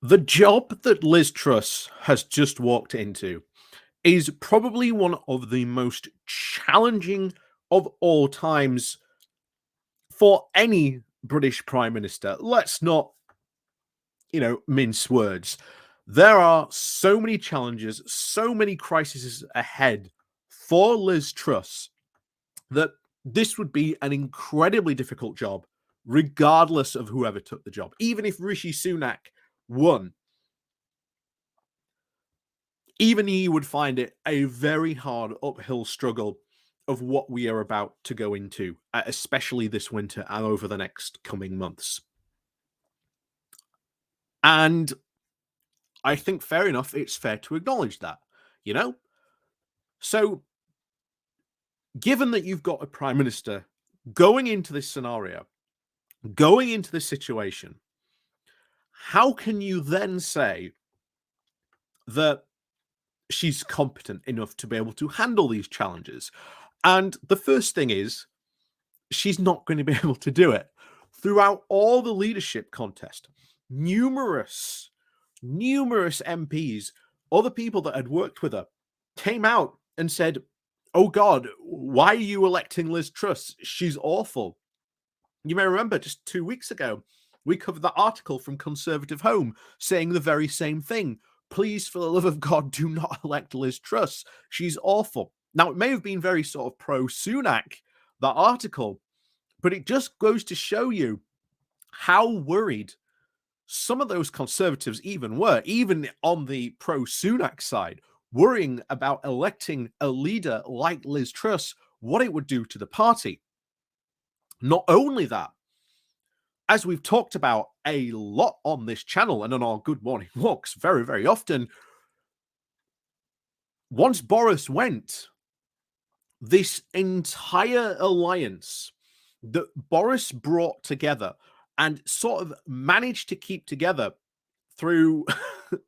The job that Liz Truss has just walked into is probably one of the most challenging of all times for any British Prime Minister. Let's not, mince words. There are so many challenges, so many crises ahead for Liz Truss that this would be an incredibly difficult job, regardless of whoever took the job. Even if Rishi Sunak won, even he would find it a very hard uphill struggle of what we are about to go into, especially this winter and over the next coming months. And I think fair enough, it's fair to acknowledge that, you know? So, given that you've got a prime minister going into this scenario, going into this situation, how can you then say that she's competent enough to be able to handle these challenges? And the first thing is, she's not going to be able to do it. Throughout all the leadership contest, numerous MPs, other people that had worked with her, came out and said, "Oh God, why are you electing Liz Truss? She's awful." You may remember just 2 weeks ago, we covered that article from Conservative Home saying the very same thing. Please, for the love of God, do not elect Liz Truss. She's awful. Now, it may have been very sort of pro-Sunak, that article, but it just goes to show you how worried some of those Conservatives even were, even on the pro-Sunak side, worrying about electing a leader like Liz Truss, what it would do to the party. Not only that, as we've talked about a lot on this channel and on our Good Morning Walks very, very often, once Boris went, this entire alliance that Boris brought together and sort of managed to keep together through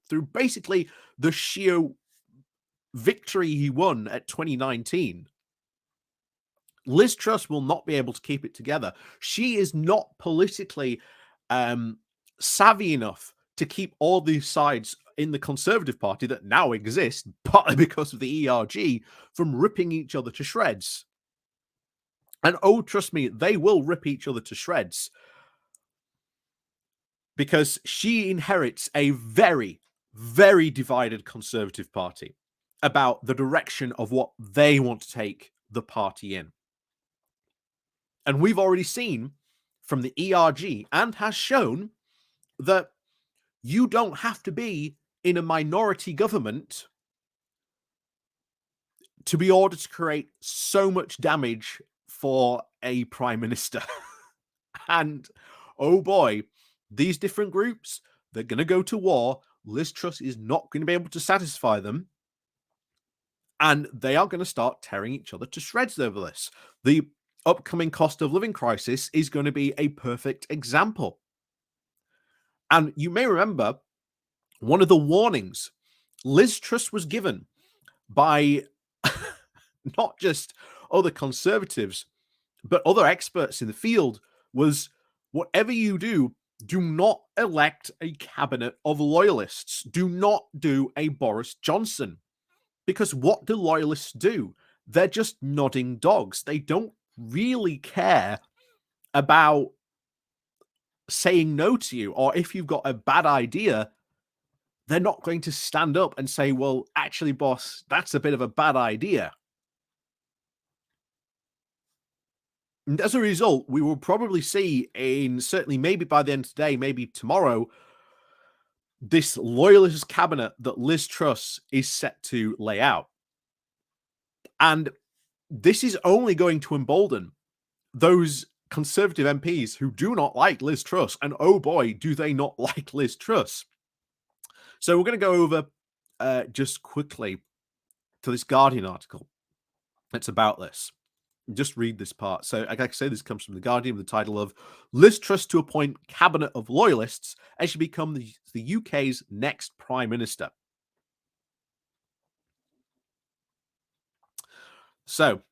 through basically the sheer victory he won at 2019. Liz Truss will not be able to keep it together. She is not politically savvy enough to keep all these sides in the Conservative Party that now exist, partly because of the ERG, from ripping each other to shreds. And oh, trust me, they will rip each other to shreds. Because she inherits a very, very divided Conservative Party about the direction of what they want to take the party in. And we've already seen from the ERG and has shown that you don't have to be in a minority government to be ordered to create so much damage for a prime minister. And oh boy, these different groups, they're going to go to war. Liz Truss is not going to be able to satisfy them. And they are going to start tearing each other to shreds over this. The upcoming cost of living crisis is going to be a perfect example. And you may remember one of the warnings Liz Truss was given by not just other Conservatives, but other experts in the field was, whatever you do, do not elect a cabinet of loyalists. Do not do a Boris Johnson. Because what do loyalists do? They're just nodding dogs. They don't really care about saying no to you. Or if you've got a bad idea, they're not going to stand up and say, well, actually, boss, that's a bit of a bad idea. And as a result, we will probably see certainly maybe by the end of today, maybe tomorrow, this loyalist cabinet that Liz Truss is set to lay out. And this is only going to embolden those Conservative MPs who do not like Liz Truss. And oh boy, do they not like Liz Truss. So we're going to go over just quickly to this Guardian article. It's about this. Just read this part. So, like I say, this comes from The Guardian with the title of Liz Truss to appoint cabinet of loyalists as she becomes the UK's next prime minister. So,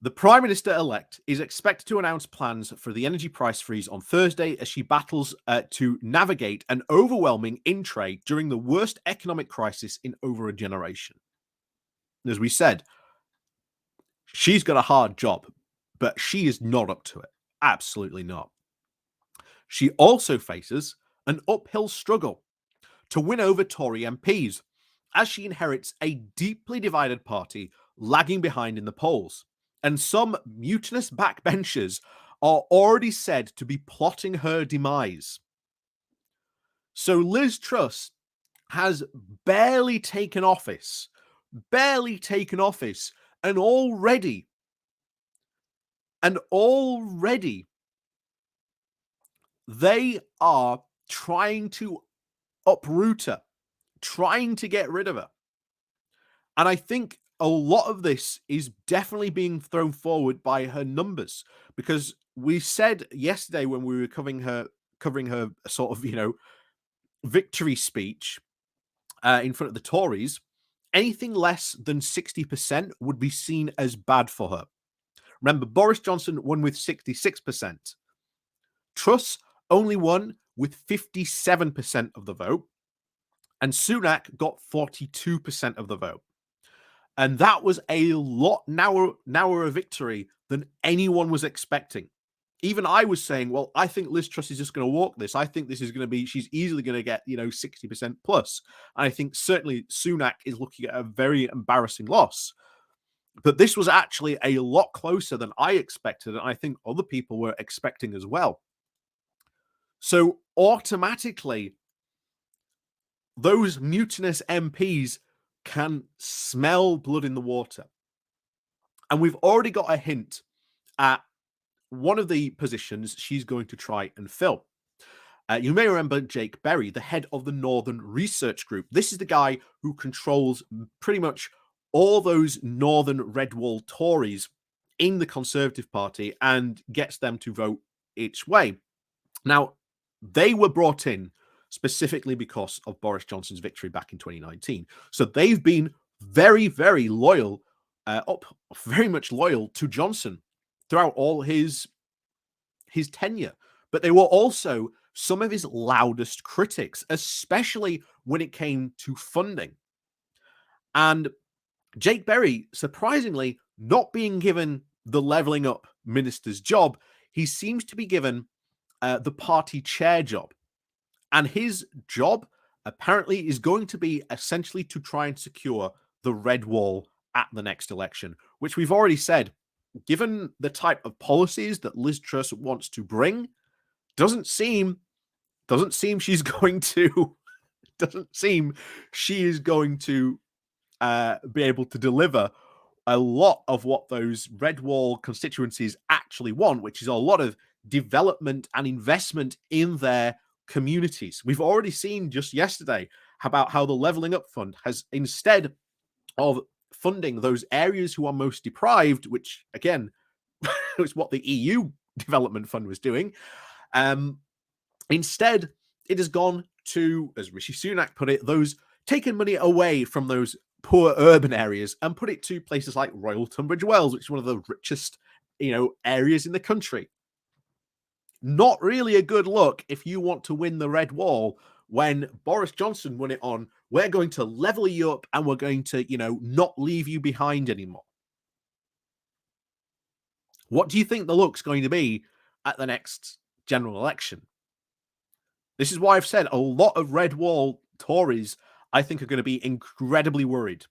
The Prime Minister-elect is expected to announce plans for the energy price freeze on Thursday as she battles to navigate an overwhelming in-trade during the worst economic crisis in over a generation. As we said, she's got a hard job, but she is not up to it. Absolutely not. She also faces an uphill struggle to win over Tory MPs as she inherits a deeply divided party lagging behind in the polls. And some mutinous backbenchers are already said to be plotting her demise. So Liz Truss has barely taken office, and already they are trying to uproot her, trying to get rid of her. And I think a lot of this is definitely being thrown forward by her numbers, because we said yesterday when we were covering her sort of, victory speech in front of the Tories, anything less than 60% would be seen as bad for her. Remember, Boris Johnson won with 66%. Truss only won with 57% of the vote, and Sunak got 42% of the vote. And that was a lot narrower victory than anyone was expecting. Even I was saying, well, I think Liz Truss is just going to walk this. I think this is going to be, she's easily going to get, 60% plus. And I think certainly Sunak is looking at a very embarrassing loss. But this was actually a lot closer than I expected, and I think other people were expecting as well. So automatically, those mutinous MPs can smell blood in the water. And we've already got a hint at one of the positions she's going to try and fill. You may remember Jake Berry, the head of the Northern Research Group. This is the guy who controls pretty much all those Northern Red Wall Tories in the Conservative Party and gets them to vote its way. Now, they were brought in specifically because of Boris Johnson's victory back in 2019. So they've been very, very loyal, very much loyal to Johnson throughout all his tenure. But they were also some of his loudest critics, especially when it came to funding. And Jake Berry, surprisingly, not being given the levelling up minister's job, he seems to be given the party chair job. And his job apparently is going to be essentially to try and secure the red wall at the next election, which we've already said, given the type of policies that Liz Truss wants to bring, doesn't seem she's going to she is going to be able to deliver a lot of what those red wall constituencies actually want, which is a lot of development and investment in their communities. We've already seen just yesterday about how the Levelling Up Fund has, instead of funding those areas who are most deprived, which again was what the EU Development Fund was doing, instead it has gone to, as Rishi Sunak put it, those taking money away from those poor urban areas and put it to places like Royal Tunbridge Wells, which is one of the richest, areas in the country. Not really a good look if you want to win the red wall when Boris Johnson won it on, we're going to level you up and we're going to, not leave you behind anymore. What do you think the look's going to be at the next general election? This is why I've said a lot of red wall Tories, I think, are going to be incredibly worried.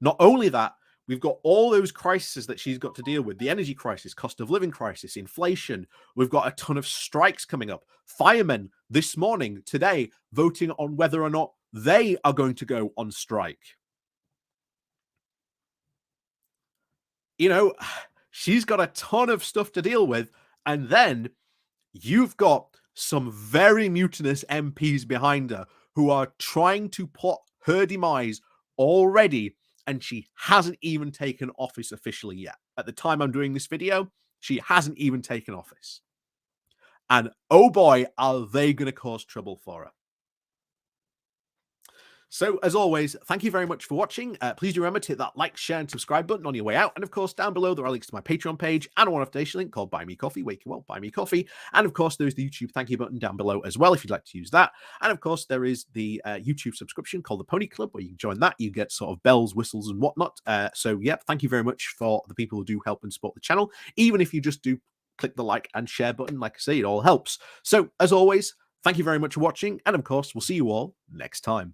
Not only that, we've got all those crises that she's got to deal with. The energy crisis, cost of living crisis, inflation. We've got a ton of strikes coming up. Firemen this morning, today, voting on whether or not they are going to go on strike. She's got a ton of stuff to deal with. And then you've got some very mutinous MPs behind her who are trying to plot her demise already, and she hasn't even taken office officially yet. At the time I'm doing this video, she hasn't even taken office. And oh boy, are they going to cause trouble for her. So, as always, thank you very much for watching. Please do remember to hit that like, share, and subscribe button on your way out. And of course, down below, there are links to my Patreon page and a one-off donation link called Buy Me Coffee, where you can, well, buy me coffee. And of course, there's the YouTube thank you button down below as well, if you'd like to use that. And of course, there is the YouTube subscription called the Pony Club, where you can join that. You get sort of bells, whistles, and whatnot. So, yeah, thank you very much for the people who do help and support the channel. Even if you just do click the like and share button, like I say, it all helps. So, as always, thank you very much for watching. And of course, we'll see you all next time.